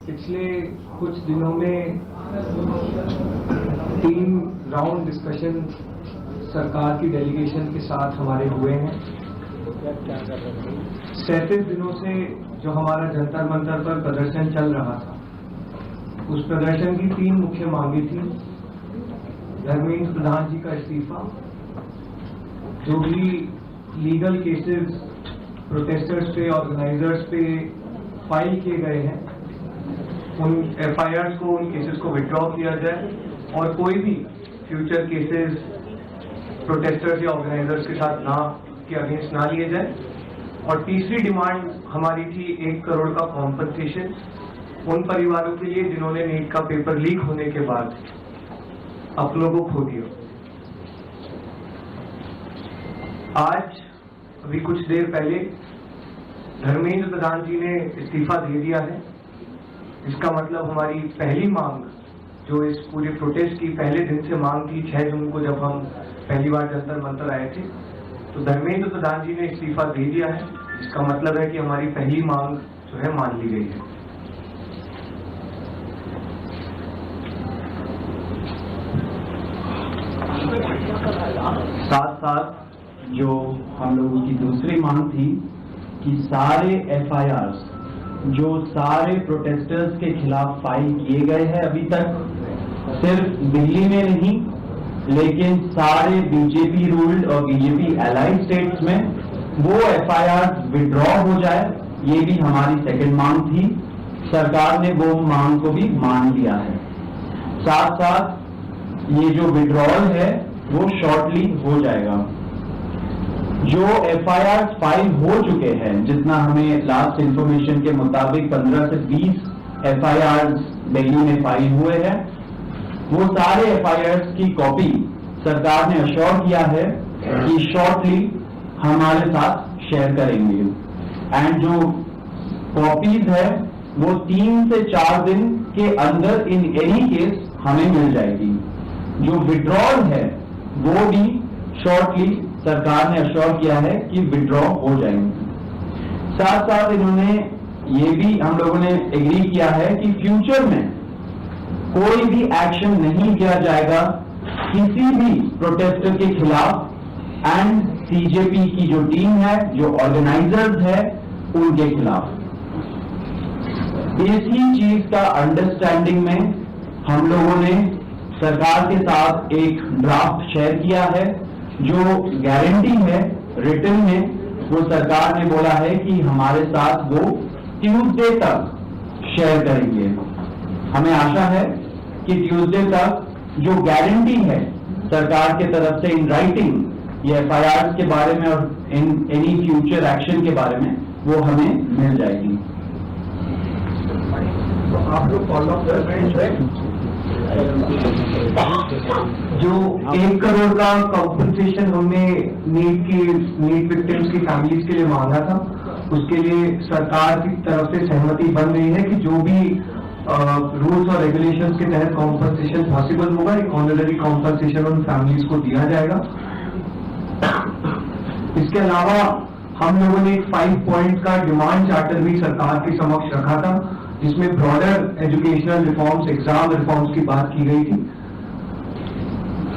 पिछले कुछ दिनों में 3 राउंड डिस्कशन सरकार की डेलीगेशन के साथ हमारे हुए हैं। 37 दिनों से जो हमारा जंतर मंतर पर प्रदर्शन चल रहा था, उस प्रदर्शन की 3 मुख्य मांगे थी। धर्मेंद्र प्रधान जी का इस्तीफा, जो भी लीगल केसेस प्रोटेस्टर्स पे, ऑर्गेनाइजर्स पे फाइल किए गए हैं, उन एफआईआर को, उन केसेस को विड्रॉ किया जाए और कोई भी फ्यूचर केसेस प्रोटेस्टर्स या ऑर्गेनाइजर्स के साथ के अगेंस्ट ना लिए जाए। और तीसरी डिमांड हमारी थी 1 करोड़ का कॉम्पनसेशन उन परिवारों के लिए जिन्होंने नीट का पेपर लीक होने के बाद अपनों को खो दिया। आज अभी कुछ देर पहले धर्मेंद्र प्रधान जी ने इस्तीफा दे दिया है। इसका मतलब हमारी पहली मांग, जो इस पूरे प्रोटेस्ट की पहले दिन से मांग थी, 6 जून को जब हम पहली बार जंतर मंतर आए थे, तो धर्मेंद्र प्रधान जी ने इस्तीफा दे दिया है। इसका मतलब है कि हमारी पहली मांग जो है मान ली गई है। साथ साथ जो हम लोगों की दूसरी मांग थी कि सारे एफआईआर जो सारे प्रोटेस्टर्स के खिलाफ फाइल किए गए हैं अभी तक, सिर्फ दिल्ली में नहीं लेकिन सारे बीजेपी रूल्ड और बीजेपी एलाइड स्टेट्स में, वो एफआईआर विड्रॉ हो जाए। ये भी हमारी सेकंड मांग थी। सरकार ने वो मांग को भी मान लिया है। साथ साथ ये जो विड्रॉल है वो शॉर्टली हो जाएगा। जो एफआईआर फाइल हो चुके हैं, जितना हमें लास्ट इंफॉर्मेशन के मुताबिक 15 से 20 एफआईआर दिल्ली में फाइल हुए हैं, वो सारे एफआईआर की कॉपी सरकार ने अश्योर किया है कि शॉर्टली हमारे साथ शेयर करेंगे। एंड जो कॉपीज है वो 3 से 4 दिन के अंदर इन एनी केस हमें मिल जाएगी। जो विड्रॉल है वो भी शॉर्टली सरकार ने अश्योर किया है कि विड्रॉ हो जाएंगे। साथ साथ इन्होंने ये भी हम लोगों ने एग्री किया है कि फ्यूचर में कोई भी एक्शन नहीं किया जाएगा किसी भी प्रोटेस्टर के खिलाफ एंड सीजेपी की जो टीम है, जो ऑर्गेनाइजर्स है, उनके खिलाफ। इसी चीज का अंडरस्टैंडिंग में हम लोगों ने सरकार के साथ एक ड्राफ्ट शेयर किया है। जो गारंटी है रिटन में, वो सरकार ने बोला है कि हमारे साथ वो ट्यूसडे तक शेयर करेंगे। हमें आशा है कि ट्यूसडे तक जो गारंटी है सरकार की तरफ से इन राइटिंग ये एफआईआर के बारे में और इन एनी फ्यूचर एक्शन के बारे में, वो हमें मिल जाएगी। तो आप लोग फॉलो अप कर रहे हैं। जो 1 करोड़ का कॉम्पनसेशन हमने नीट विक्टिम्स की फैमिलीज के लिए मांगा था, उसके लिए सरकार की तरफ से सहमति बन रही है कि जो भी रूल्स और रेगुलेशंस के तहत कॉम्पनसेशन पॉसिबल होगा, एक ऑनररी कॉम्पनसेशन उन फैमिलीज को दिया जाएगा। इसके अलावा हम लोगों ने एक 5 पॉइंट का डिमांड चार्टर भी सरकार के समक्ष रखा था, जिसमें broader educational reforms, exam reforms की बात की गई थी।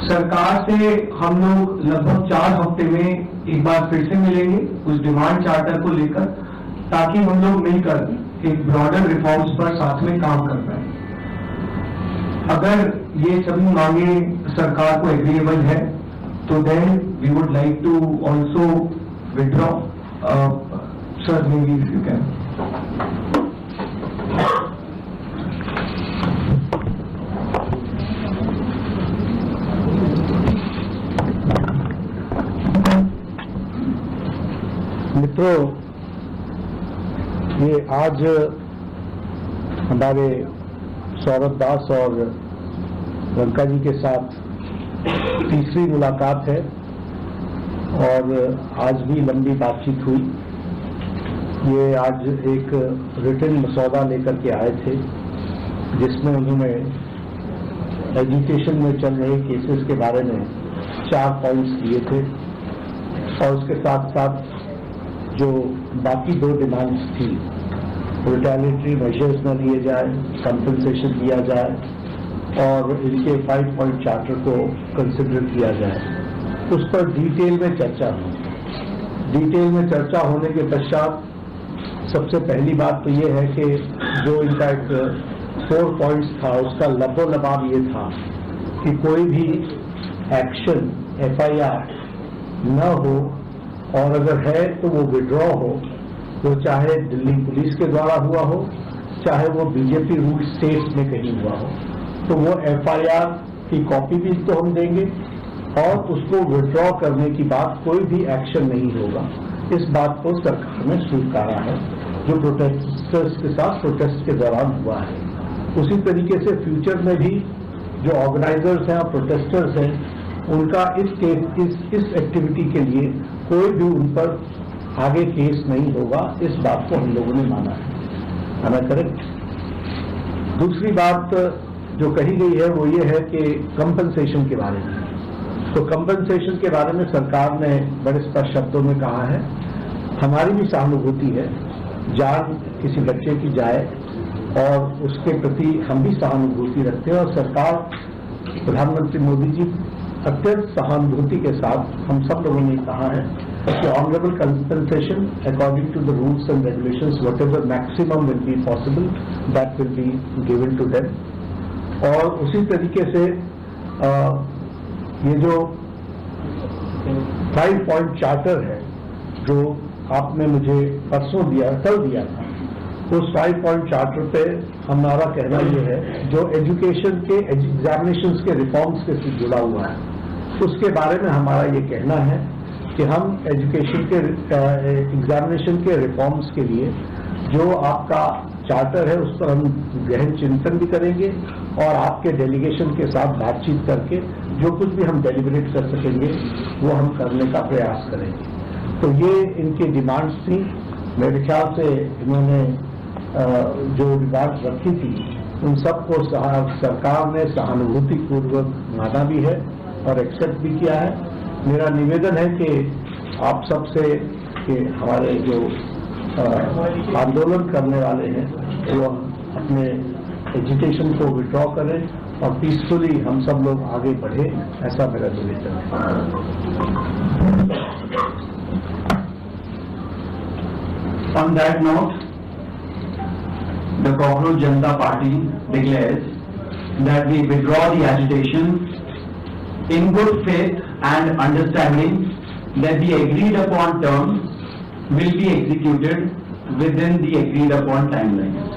सरकार से हम लोग लगभग 4 हफ्ते में एक बार फिर से मिलेंगे उस डिमांड चार्टर को लेकर, ताकि हम लोग मिलकर एक ब्रॉडर रिफॉर्म्स पर साथ में काम कर पाए। अगर ये सभी मांगे सरकार को एग्रीएबल है, तो then we would like to also withdraw. Sir, maybe if you can. मित्रों, ये आज हमारे सौरभ दास और लंका जी के साथ तीसरी मुलाकात है और आज भी लंबी बातचीत हुई। ये आज एक रिटन मसौदा लेकर के आए थे, जिसमें उन्होंने एजुकेशन में चल रहे केसेस के बारे में 4 पॉइंट्स दिए थे और उसके साथ साथ जो बाकी 2 डिमांड्स थी रिटेलिटरी मेजर्स न लिए जाए, कंपनसेशन दिया जाए और इनके 5 पॉइंट चार्टर को कंसिडर किया जाए। उस पर डिटेल में चर्चा हुई। डिटेल में चर्चा होने के पश्चात सबसे पहली बात तो ये है कि जो इनका एक 4 पॉइंट्स था उसका लबोलबाब ये था कि कोई भी एक्शन FIR न हो और अगर है तो वो विड्रॉ हो, वो चाहे दिल्ली पुलिस के द्वारा हुआ हो, चाहे वो बीजेपी रूल स्टेट्स में कहीं हुआ हो, तो वो FIR की कॉपी भी तो हम देंगे और उसको विड्रॉ करने की बात कोई भी एक्शन नहीं होगा। इस बात को सरकार ने स्वीकारा है जो प्रोटेस्टर्स के साथ प्रोटेस्ट के दौरान हुआ है। उसी तरीके से फ्यूचर में भी जो ऑर्गेनाइजर्स हैं और प्रोटेस्टर्स हैं उनका इस एक्टिविटी के लिए कोई भी उन पर आगे केस नहीं होगा। इस बात को हम लोगों ने माना है। am I correct? दूसरी बात जो कही गई है वो ये है कि कंपनसेशन के बारे में। तो कंपनसेशन के बारे में सरकार ने बड़े स्पष्ट शब्दों में कहा है, हमारी भी सहानुभूति है, जान किसी बच्चे की जाए और उसके प्रति हम भी सहानुभूति रखते हैं और सरकार प्रधानमंत्री मोदी जी अत्यंत सहानुभूति के साथ हम सब लोगों ने कहा है कि honourable compensation according to the rules and regulations whatever maximum will be possible that will be given to them. और उसी तरीके से ये जो 5 पॉइंट चार्टर है जो आपने मुझे परसों दिया, कल दिया था, उस 5 पॉइंट चार्टर पे हमारा कहना ये है जो एजुकेशन के एग्जामिनेशंस के रिफॉर्म्स के साथ जुड़ा हुआ है उसके बारे में हमारा ये कहना है कि हम एजुकेशन के एग्जामिनेशन के रिफॉर्म्स के लिए जो आपका चार्टर है उस पर हम गहन चिंतन भी करेंगे और आपके डेलीगेशन के साथ बातचीत करके जो कुछ भी हम डेलिब्रेट कर सकेंगे वो हम करने का प्रयास करेंगे। तो ये इनकी डिमांड्स थी। मेरे ख्याल से इन्होंने जो डिमांड्स रखी थी उन सबको सरकार ने सहानुभूतिपूर्वक माना भी है और एक्सेप्ट भी किया है। मेरा निवेदन है कि आप सबसे कि हमारे जो आंदोलन करने वाले हैं वो अपने एजुकेशन को विड्रॉ करें और पीसफुली हम सब लोग आगे बढ़े, ऐसा मेरा निवेदन है। On that note, the Cockroach Janata Party declares that we withdraw the agitation in good faith and understanding that the agreed upon terms will be executed within the agreed upon timelines.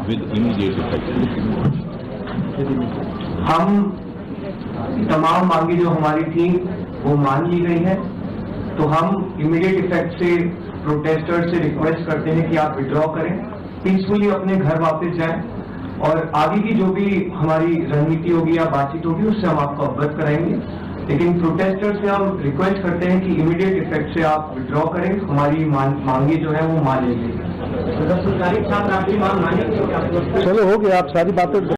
With immediate effect. हम तमाम मांगे जो हमारी थी वो मान ली गई है, तो हम इमीडिएट इफेक्ट से प्रोटेस्टर्स से रिक्वेस्ट करते हैं कि आप विड्रॉ करें, पीसफुली अपने घर वापस जाएं और आगे की जो भी हमारी रणनीति होगी या बातचीत होगी उससे हम आपको अवगत कराएंगे। लेकिन प्रोटेस्टर्स से हम रिक्वेस्ट करते हैं कि इमीडिएट इफेक्ट से आप विड्रॉ करें, हमारी मांगे जो है वो मान ली गई। चलो हो गया, आप सारी बातें